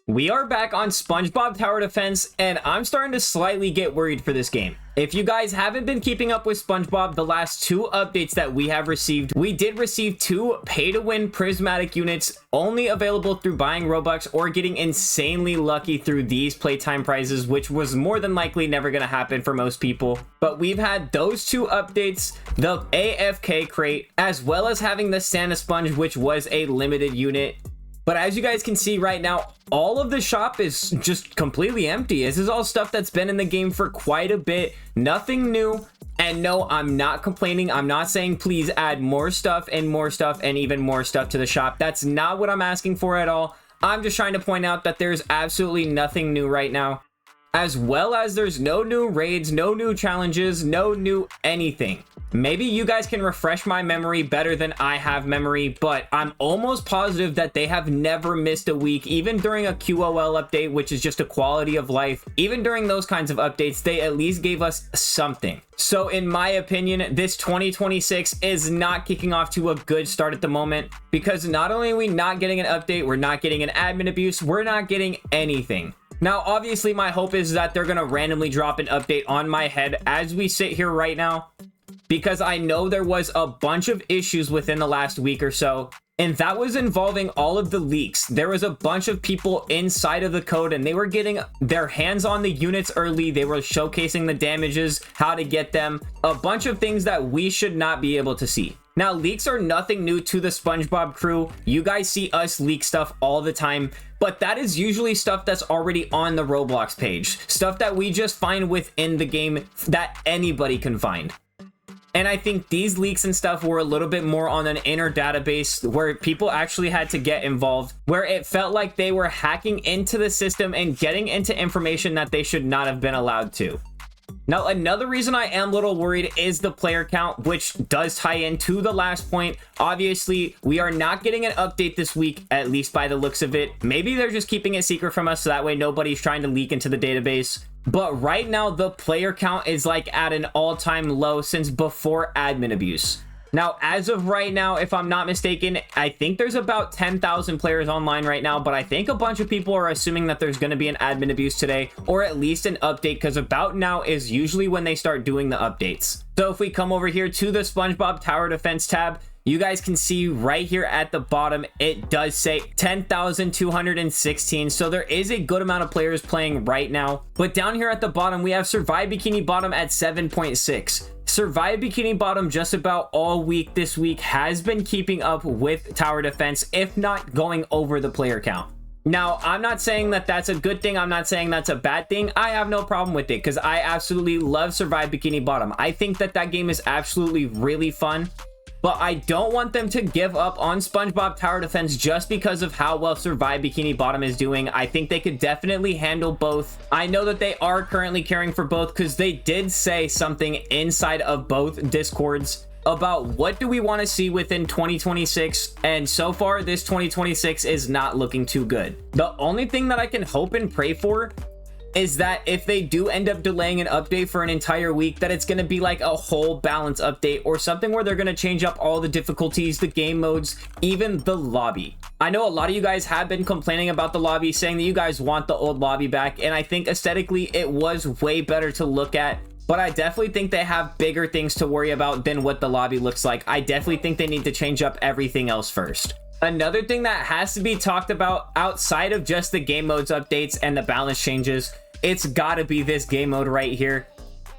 We are back on Spongebob Tower Defense, and I'm starting to slightly get worried for this game. If you guys haven't been keeping up with Spongebob, the last 2 updates that we have received, we did receive 2 pay-to-win prismatic units only available through buying Robux or getting insanely lucky through these playtime prizes, which was more than likely never going to happen for most people. But we've had those 2 updates, the AFK crate, as well as having the Santa Sponge, which was a limited unit. But as you guys can see right now, all of the shop is just completely empty. This is all stuff that's been in the game for quite a bit. Nothing new. And no, I'm not complaining. I'm not saying please add more stuff and even more stuff to the shop. That's not what I'm asking for at all. I'm just trying to point out that there's absolutely nothing new right now. As well as there's no new raids, no new challenges, no new anything. Maybe you guys can refresh my memory better than I have memory, but I'm almost positive that they have never missed a week, even during a QOL update, which is just a quality of life. Even during those kinds of updates, they at least gave us something. So in my opinion, this 2026 is not kicking off to a good start at the moment, because not only are we not getting an update, we're not getting an admin abuse, we're not getting anything. Now, obviously, my hope is that they're going to randomly drop an update on my head as we sit here right now, because I know there was a bunch of issues within the last week or so, and that was involving all of the leaks. There was a bunch of people inside of the code, and they were getting their hands on the units early. They were showcasing the damages, how to get them, a bunch of things that we should not be able to see. Now, leaks are nothing new to the Spongebob crew. You guys see us leak stuff all the time, but that is usually stuff that's already on the Roblox page. Stuff that we just find within the game that anybody can find. And I think these leaks and stuff were a little bit more on an inner database where people actually had to get involved, where it felt like they were hacking into the system and getting into information that they should not have been allowed to. Now, another reason I am a little worried is the player count, which does tie into the last point. Obviously, we are not getting an update this week, at least by the looks of it. Maybe they're just keeping it secret from us so that way nobody's trying to leak into the database. But right now, the player count is like at an all-time low since before admin abuse. Now, as of right now, if I'm not mistaken, I think there's about 10,000 players online right now, but I think a bunch of people are assuming that there's going to be an admin abuse today, or at least an update, because about now is usually when they start doing the updates. So if we come over here to the Spongebob Tower Defense tab, you guys can see right here at the bottom, it does say 10,216. So there is a good amount of players playing right now. But down here at the bottom, we have Survive Bikini Bottom at 7.6. Survive Bikini Bottom just about all week this week has been keeping up with Tower Defense, if not going over the player count. Now, I'm not saying that that's a good thing. I'm not saying that's a bad thing. I have no problem with it because I absolutely love Survive Bikini Bottom. I think that that game is absolutely really fun. But I don't want them to give up on Spongebob Tower Defense just because of how well Survive Bikini Bottom is doing. I think they could definitely handle both. I know that they are currently caring for both because they did say something inside of both Discords about what do we want to see within 2026, and so far this 2026 is not looking too good. The only thing that I can hope and pray for is that if they do end up delaying an update for an entire week, that it's going to be like a whole balance update or something where they're going to change up all the difficulties, the game modes, even the lobby. I know a lot of you guys have been complaining about the lobby, saying that you guys want the old lobby back, and I think aesthetically it was way better to look at, but I definitely think they have bigger things to worry about than what the lobby looks like. I definitely think they need to change up everything else first. Another thing that has to be talked about outside of just the game modes updates and the balance changes, it's gotta be this game mode right here.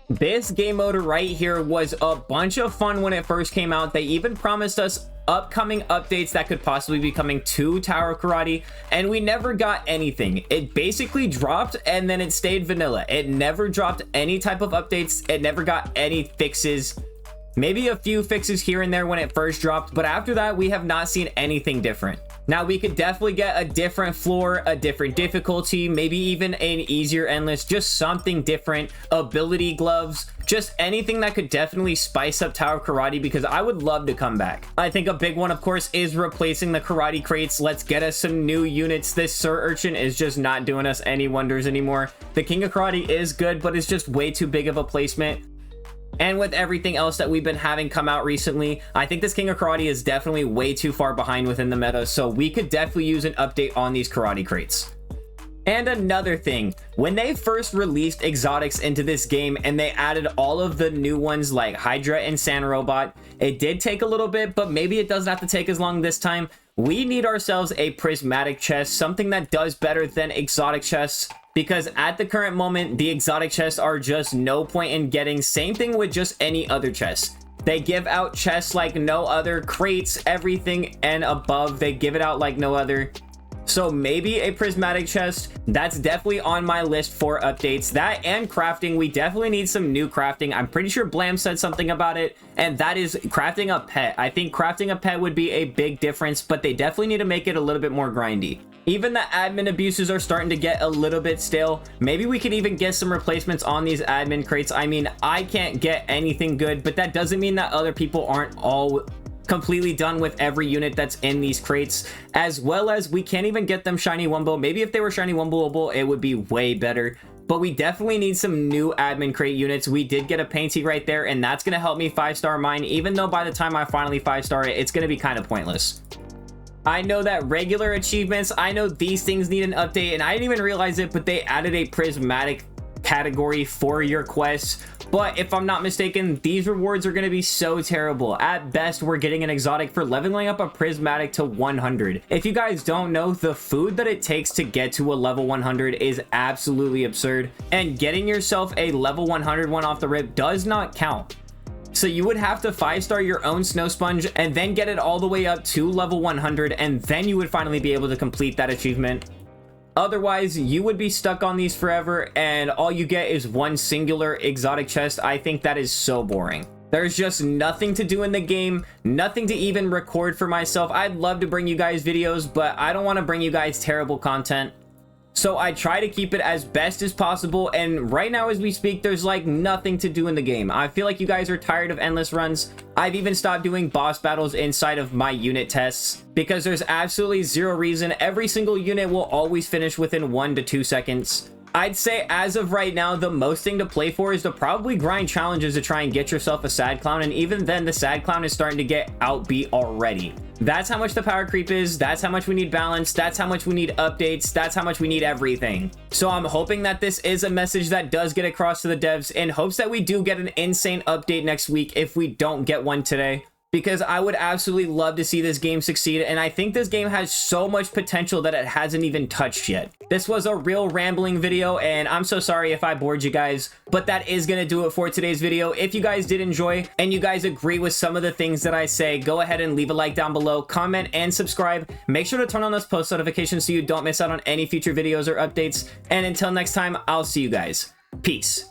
This game mode right here was a bunch of fun when it first came out. They even promised us upcoming updates that could possibly be coming to Tower Karate, and we never got anything. It basically dropped and then it stayed vanilla. It never dropped any type of updates. It never got any fixes. Maybe a few fixes here and there when it first dropped, but after that, we have not seen anything different. Now, we could definitely get a different floor, a different difficulty, maybe even an easier endless, just something different, ability gloves, just anything that could definitely spice up Tower Karate, because I would love to come back. I think a big one, of course, is replacing the karate crates. Let's get us some new units. This Sir Urchin is just not doing us any wonders anymore. The King of Karate is good, but it's just way too big of a placement. And with everything else that we've been having come out recently, I think this King of Karate is definitely way too far behind within the meta, so we could definitely use an update on these karate crates. And another thing, when they first released exotics into this game and they added all of the new ones like Hydra and Sand Robot, it did take a little bit, but maybe it doesn't have to take as long this time. We need ourselves a prismatic chest, something that does better than exotic chests, because at the current moment, the exotic chests are just no point in getting. Same thing with just any other chest. They give out chests like no other, crates, everything and above. They give it out like no other. So maybe a prismatic chest, that's definitely on my list for updates. That and crafting, we definitely need some new crafting. I'm pretty sure Blam said something about it, and that is crafting a pet. I think crafting a pet would be a big difference, but they definitely need to make it a little bit more grindy. Even the admin abuses are starting to get a little bit stale. Maybe we could even get some replacements on these admin crates. I mean, I can't get anything good, but that doesn't mean that other people aren't all completely done with every unit that's in these crates, as well as we can't even get them shiny Wumbo. Maybe if they were shiny Wumbo, it would be way better, but we definitely need some new admin crate units. We did get a painting right there, and that's going to help me 5-star mine, even though by the time I finally 5-star it, it's going to be kind of pointless. I know that regular achievements, I know these things need an update, and I didn't even realize it, but they added a prismatic category for your quests. But if I'm not mistaken, these rewards are going to be so terrible. At best, we're getting an exotic for leveling up a prismatic to 100. If you guys don't know, the food that it takes to get to a level 100 is absolutely absurd, and getting yourself a level 100 one off the rip does not count. So you would have to 5-star your own snow sponge and then get it all the way up to level 100, and then you would finally be able to complete that achievement. Otherwise, you would be stuck on these forever, and all you get is one singular exotic chest. I think that is so boring. There's just nothing to do in the game, nothing to even record for myself. I'd love to bring you guys videos, but I don't want to bring you guys terrible content. So I try to keep it as best as possible, and right now as we speak, there's like nothing to do in the game. I feel like you guys are tired of endless runs. I've even stopped doing boss battles inside of my unit tests because there's absolutely zero reason. Every single unit will always finish within 1 to 2 seconds. I'd say as of right now, the most thing to play for is to probably grind challenges to try and get yourself a sad clown, and even then the sad clown is starting to get outbeat already. That's how much the power creep is, that's how much we need balance, that's how much we need updates, that's how much we need everything. So I'm hoping that this is a message that does get across to the devs, in hopes that we do get an insane update next week if we don't get one today, because I would absolutely love to see this game succeed, and I think this game has so much potential that it hasn't even touched yet. This was a real rambling video, and I'm so sorry if I bored you guys, but that is going to do it for today's video. If you guys did enjoy, and you guys agree with some of the things that I say, go ahead and leave a like down below, comment, and subscribe. Make sure to turn on those post notifications so you don't miss out on any future videos or updates, and until next time, I'll see you guys. Peace.